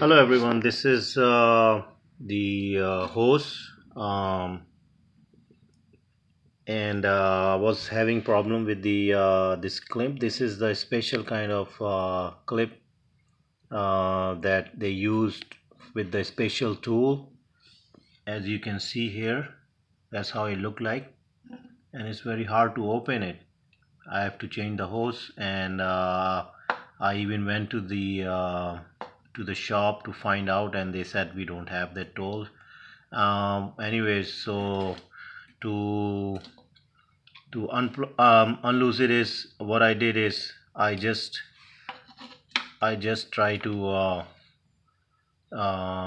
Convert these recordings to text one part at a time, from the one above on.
Hello everyone, this is the host, and I was having problem with the this clip. This is the special kind of clip that they used with the special tool. As you can see here, that's how it looked like, and it's very hard to open it. I have to change the hose, and I even went to the shop to find out, and they said we don't have that tool. Anyways, so to unloose it is what I did is I just try to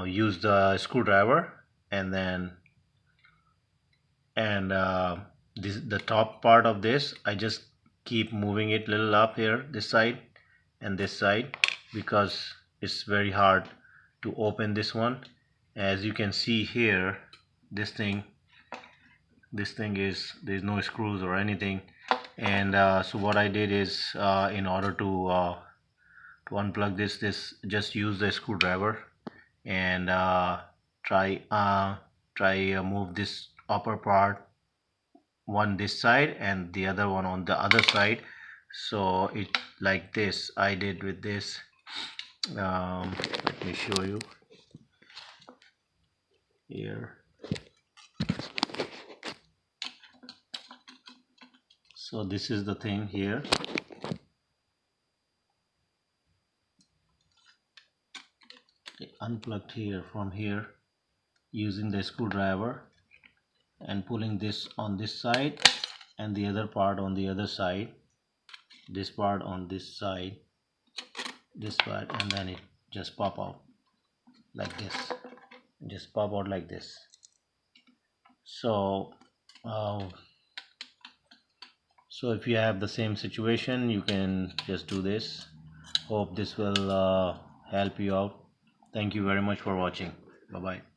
use the screwdriver, and then and the top part of this I just keep moving it little up here, this side and this side, because it's very hard to open this one. As you can see here, this thing is, there's no screws or anything. And so what I did is, in order to unplug this just use the screwdriver, and try move this upper part, one this side and the other one on the other side. So it like this I did with this. Let me show you here. So this is the thing here. Unplugged here from here using the screwdriver, and pulling this on this side and the other part on the other side, this part on this side, this part, and then it just pop out like this, just pop out like this. So uh, so if you have the same situation, you can just do this. Hope this will help you out. Thank you very much for watching. Bye bye.